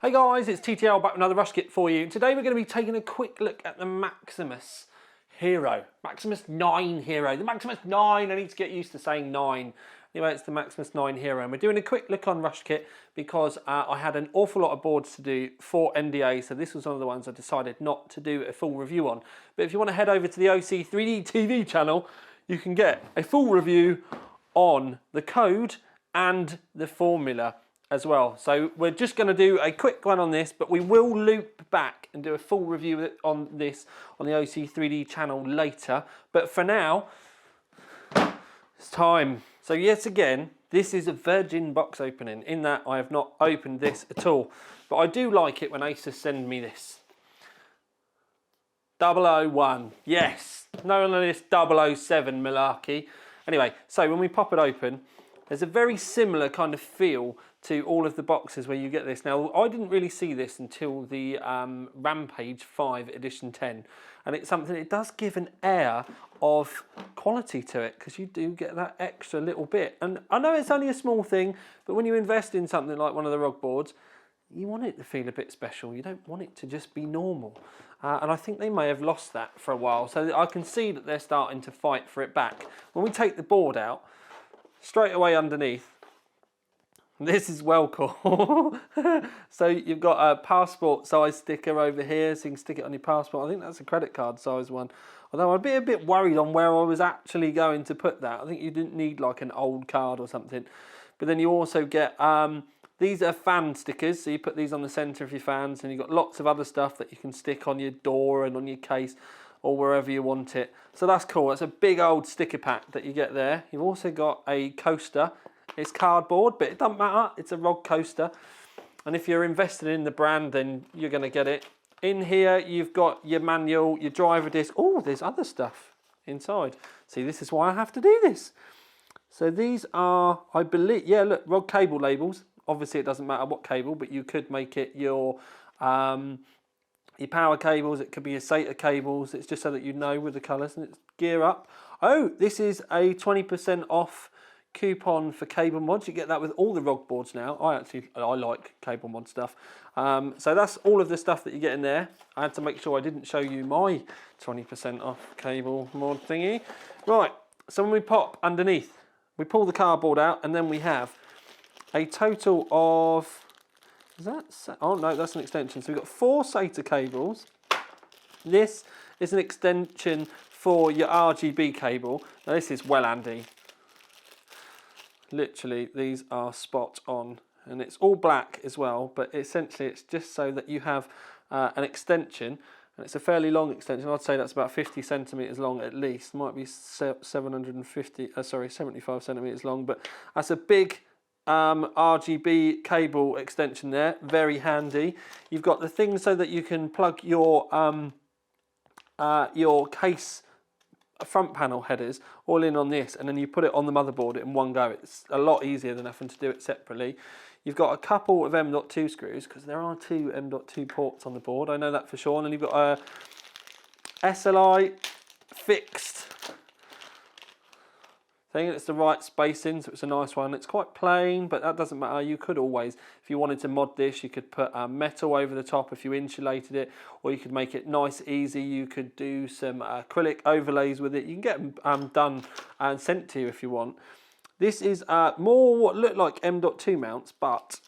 Hey guys, it's TTL back with another rush kit for you. Today we're going to be taking a quick look at the Maximus Hero. Maximus 9 Hero. The Maximus 9, I need to get used to saying 9. Anyway, it's the Maximus 9 Hero. And we're doing a quick look on rush kit because I had an awful lot of boards to do for NDA. So this was one of the ones I decided not to do a full review on. But if you want to head over to the OC 3D TV channel, you can get a full review on the code and the formula as well. So we're just going to do a quick one on this, but we will loop back and do a full review on this on the OC 3D channel later. But for now, it's time. So yet again, this is a virgin box opening in that I have not opened this at all. But I do like it when Asus send me this. 001, yes, no one of this 007 malarkey. Anyway, so when we pop it open, there's a very similar kind of feel to all of the boxes where you get this. Now, I didn't really see this until the Rampage 5 Edition 10. And it's something, it does give an air of quality to it because you do get that extra little bit. And I know it's only a small thing, but when you invest in something like one of the ROG boards, you want it to feel a bit special. You don't want it to just be normal. And I think they may have lost that for a while. So I can see that they're starting to fight for it back. When we take the board out, straight away underneath, this is well cool. So you've got a passport size sticker over here, so you can stick it on your passport. I think that's a credit card size one. Although I'd be a bit worried on where I was actually going to put that. I think you didn't need like an old card or something. But then you also get, these are fan stickers, so you put these on the centre of your fans, and you've got lots of other stuff that you can stick on your door and on your case or wherever you want it. So that's cool. It's a big old sticker pack that you get there. You've also got a coaster. It's cardboard, but it doesn't matter. It's a ROG coaster. And if you're invested in the brand, then you're going to get it. In here, you've got your manual, your driver disc. Oh, there's other stuff inside. See, this is why I have to do this. So these are, I believe, yeah, look, ROG cable labels. Obviously, it doesn't matter what cable, but you could make it your power cables. It could be your SATA cables. It's just so that you know with the colours, and it's gear up. Oh, this is a 20% off coupon for cable mods. You get that with all the ROG boards now. I like cable mod stuff. So that's all of the stuff that you get in there. I had to make sure I didn't show you my 20% off cable mod thingy. Right, so when we pop underneath, we pull the cardboard out, and then we have a total of, oh no, that's an extension. So we've got 4 SATA cables. This is an extension for your RGB cable. Now this is well handy. Literally, these are spot on, and it's all black as well, but essentially it's just so that you have an extension, and it's a fairly long extension. I'd say that's about 50 centimeters long at least. Might be 75 centimeters long, but that's a big RGB cable extension there, very handy. You've got the thing so that you can plug your case front panel headers all in on this, and then you put it on the motherboard in one go. It's a lot easier than having to do it separately. You've got a couple of M.2 screws, because there are 2 M.2 ports on the board, I know that for sure, and then you've got a SLI fixed thing. It's the right spacing, so it's a nice one. It's quite plain, but that doesn't matter. You could always, if you wanted to mod this, you could put metal over the top if you insulated it, or you could make it nice, easy. You could do some acrylic overlays with it. You can get them done and sent to you if you want. This is more what look like M.2 mounts, but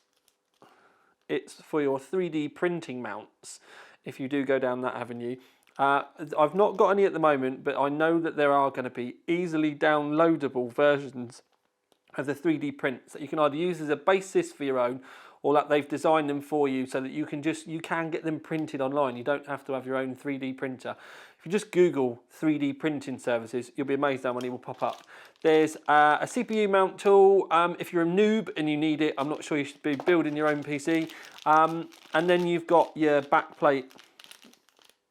it's for your 3D printing mounts if you do go down that avenue. I've not got any at the moment, but I know that there are going to be easily downloadable versions of the 3D prints that you can either use as a basis for your own, or that they've designed them for you so that you can get them printed online. You don't have to have your own 3D printer. If you just Google 3D printing services, you'll be amazed how many will pop up. There's a CPU mount tool. If you're a noob and you need it, I'm not sure you should be building your own PC. And then you've got your backplate,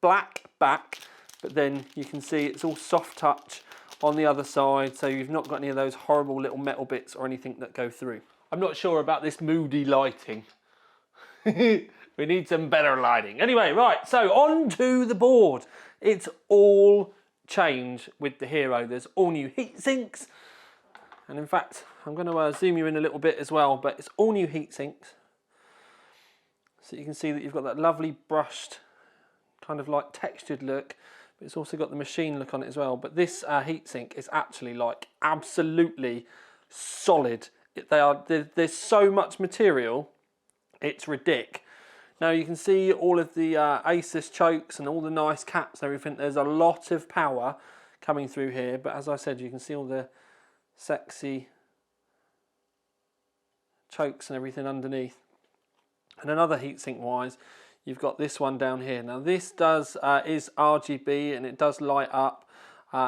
black back, but then you can see it's all soft touch on the other side, so you've not got any of those horrible little metal bits or anything that go through. I'm not sure about this moody lighting. We need some better lighting. Anyway, right, so on to the board. It's all change with the Hero. There's all new heat sinks, and in fact, I'm going to zoom you in a little bit as well, but it's all new heat sinks. So you can see that you've got that lovely brushed, kind of like textured look, but it's also got the machine look on it as well. But this heatsink is actually like absolutely solid. There's so much material, it's ridiculous. Now you can see all of the Asus chokes and all the nice caps and everything. There's a lot of power coming through here, but as I said, you can see all the sexy chokes and everything underneath. And another heatsink wise, you've got this one down here. Now this is RGB and it does light up,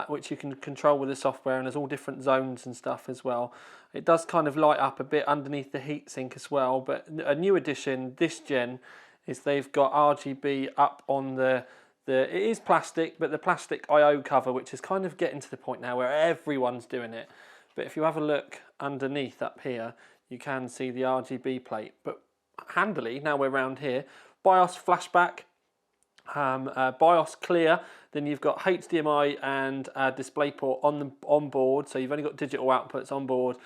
which you can control with the software, and there's all different zones and stuff as well. It does kind of light up a bit underneath the heatsink as well, but a new addition this gen is they've got RGB up on it is plastic, but the plastic I/O cover, which is kind of getting to the point now where everyone's doing it. But if you have a look underneath up here, you can see the RGB plate. But handily, now we're around here, BIOS flashback, BIOS clear, then you've got HDMI and DisplayPort on board, so you've only got digital outputs on board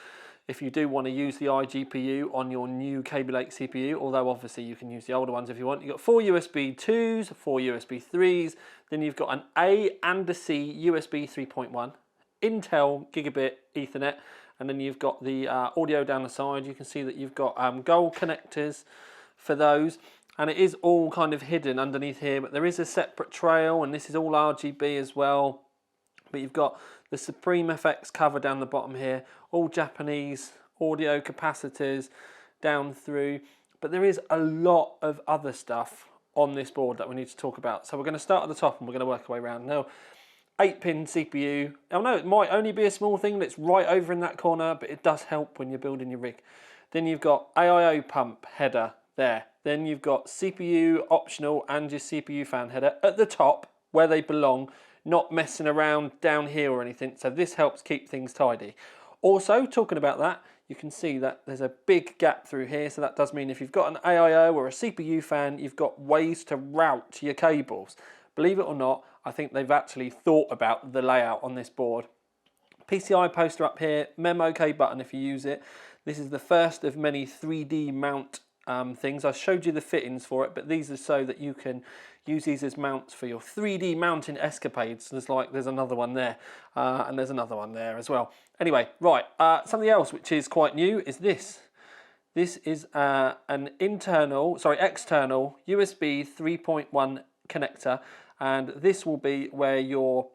if you do want to use the iGPU on your new Kaby Lake CPU, although obviously you can use the older ones if you want. You've got 4 USB 2s, 4 USB 3s, then you've got an A and a C USB 3.1, Intel Gigabit Ethernet, and then you've got the audio down the side. You can see that you've got gold connectors for those, and it is all kind of hidden underneath here, but there is a separate trail, and this is all RGB as well. But you've got the Supreme FX cover down the bottom here, all Japanese audio capacitors down through, but there is a lot of other stuff on this board that we need to talk about. So we're going to start at the top and we're going to work our way around. Now, 8-pin CPU. I know it might only be a small thing that's right over in that corner, but it does help when you're building your rig. Then you've got AIO pump header there. Then you've got CPU optional and your CPU fan header at the top where they belong, not messing around down here or anything. So this helps keep things tidy. Also, talking about that, you can see that there's a big gap through here. So that does mean if you've got an AIO or a CPU fan, you've got ways to route your cables. Believe it or not, I think they've actually thought about the layout on this board. PCI poster up here, memo K button if you use it. This is the first of many 3D mount things. I showed you the fittings for it, but these are so that you can use these as mounts for your 3D mounting escapades. There's another one there, and there's another one there as well. Anyway, right, something else which is quite new is this. This is an external USB 3.1 connector, and this will be where your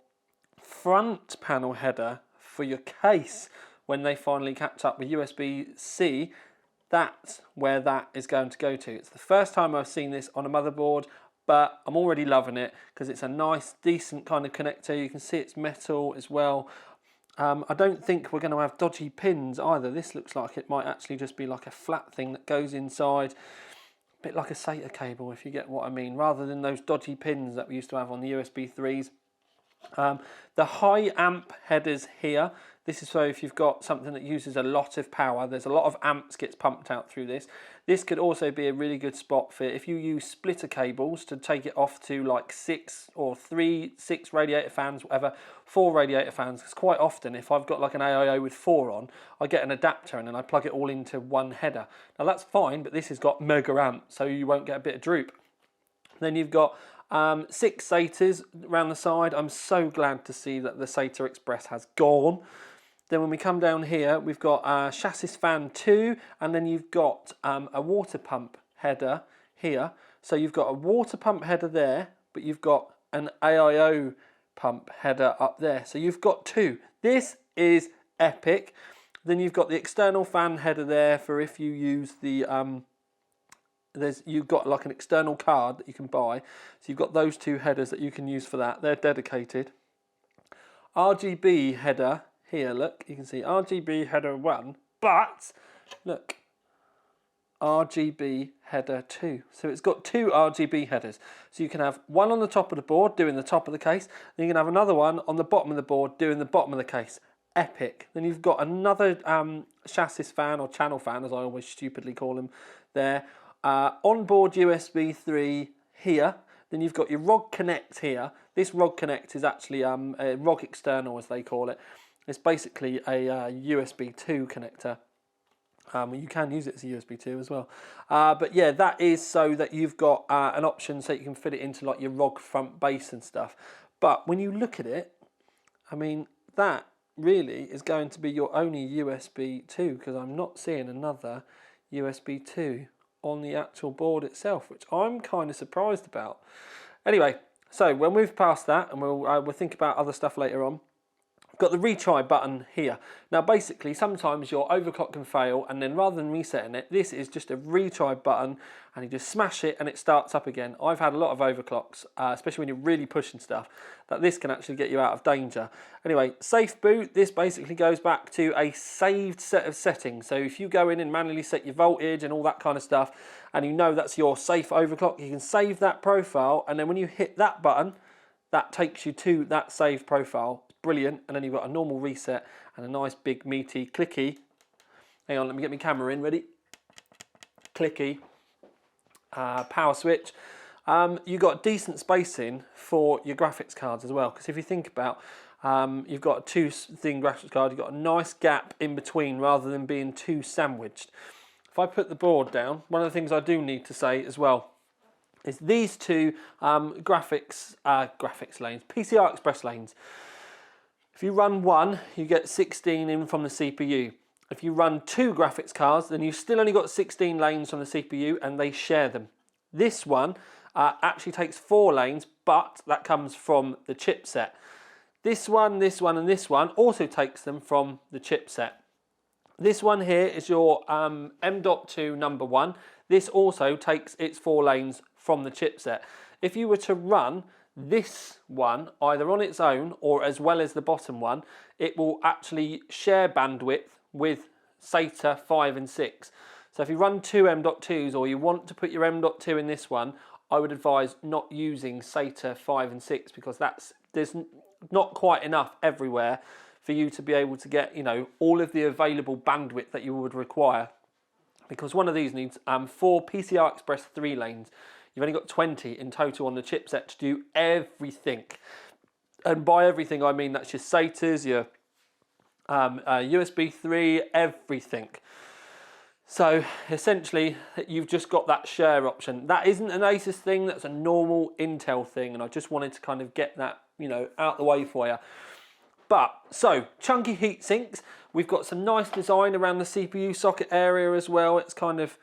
front panel header for your case, when they finally catch up with USB-C, that's where that is going to go to. It's the first time I've seen this on a motherboard, but I'm already loving it because it's a nice, decent kind of connector. You can see it's metal as well. I don't think we're going to have dodgy pins either. This looks like it might actually just be like a flat thing that goes inside, a bit like a SATA cable, if you get what I mean, rather than those dodgy pins that we used to have on the USB 3s. The high amp headers here, this is so if you've got something that uses a lot of power, there's a lot of amps gets pumped out through this. This could also be a really good spot for if you use splitter cables to take it off to like 6 radiator fans, whatever, 4 radiator fans. Because quite often if I've got like an AIO with 4 on, I get an adapter and then I plug it all into one header. Now that's fine, but this has got mega amp, so you won't get a bit of droop. Then you've got 6 SATAs around the side. I'm so glad to see that the SATA Express has gone. Then when we come down here, we've got chassis fan 2, and then you've got a water pump header here. So you've got a water pump header there, but you've got an AIO pump header up there. So you've got 2. This is epic. Then you've got the external fan header there for if you use the you've got like an external card that you can buy. So you've got those 2 headers that you can use for that. They're dedicated. RGB header here, look, you can see RGB header 1, but look, RGB header 2. So it's got 2 RGB headers. So you can have one on the top of the board doing the top of the case, then you can have another one on the bottom of the board doing the bottom of the case. Epic. Then you've got another chassis fan, or channel fan as I always stupidly call them there. Onboard USB 3 here. Then you've got your ROG Connect here. This ROG Connect is actually a ROG external as they call it. It's basically a USB 2 connector. You can use it as a USB 2 as well. But yeah, that is so that you've got an option so you can fit it into like your ROG front base and stuff. But when you look at it, I mean, that really is going to be your only USB 2, because I'm not seeing another USB 2 on the actual board itself, which I'm kind of surprised about. Anyway, so when we've passed that, and we'll think about other stuff later on, got the retry button here. Now basically sometimes your overclock can fail, and then rather than resetting it, this is just a retry button and you just smash it and it starts up again. I've had a lot of overclocks, especially when you're really pushing stuff, that this can actually get you out of danger. Anyway, safe boot, this basically goes back to a saved set of settings. So if you go in and manually set your voltage and all that kind of stuff, and you know that's your safe overclock, you can save that profile, and then when you hit that button, that takes you to that saved profile. Brilliant. And then you've got a normal reset and a nice big meaty clicky, hang on, let me get my camera in, ready, clicky power switch. You've got decent spacing for your graphics cards as well, because if you think about, you've got a two thin graphics card, you've got a nice gap in between rather than being too sandwiched. If I put the board down, one of the things I do need to say as well is these two graphics lanes, PCI Express lanes. If you run one, you get 16 in from the CPU. If you run two graphics cards, then you've still only got 16 lanes from the CPU, and they share them. This one actually takes 4 lanes, but that comes from the chipset. This one, and this one also takes them from the chipset. This one here is your M.2 number 1. This also takes its 4 lanes from the chipset. If you were to run this one either on its own or as well as the bottom one, it will actually share bandwidth with SATA 5 and 6. So if you run two M.2s, or you want to put your M.2 in this one, I would advise not using SATA 5 and 6, because there's not quite enough everywhere for you to be able to get, you know, all of the available bandwidth that you would require. Because one of these needs 4 PCI Express 3 lanes. You've only got 20 in total on the chipset to do everything. And by everything, I mean that's your SATAs, your USB 3, everything. So essentially, you've just got that share option. That isn't an Asus thing, that's a normal Intel thing. And I just wanted to kind of get that, you know, out the way for you. But, so, chunky heat sinks. We've got some nice design around the CPU socket area as well. It's kind of,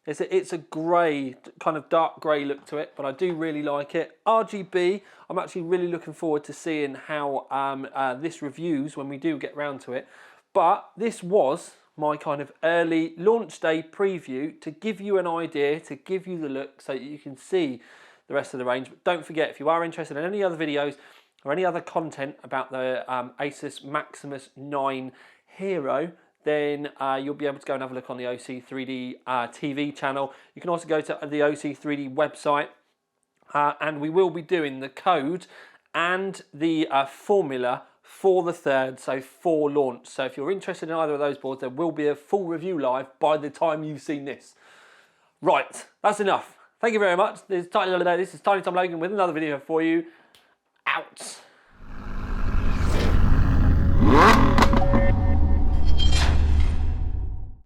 it's a grey, kind of dark grey look to it, but I do really like it. RGB, I'm actually really looking forward to seeing how this reviews when we do get round to it. But this was my kind of early launch day preview to give you an idea, to give you the look so that you can see the rest of the range. But don't forget, if you are interested in any other videos or any other content about the Asus Maximus 9 Hero, then you'll be able to go and have a look on the OC3D TV channel. You can also go to the OC3D website, and we will be doing the code and the formula for the 3rd, so for launch. So if you're interested in either of those boards, there will be a full review live by the time you've seen this. Right, that's enough. Thank you very much. This is Tiny Tom Logan with another video for you. Out.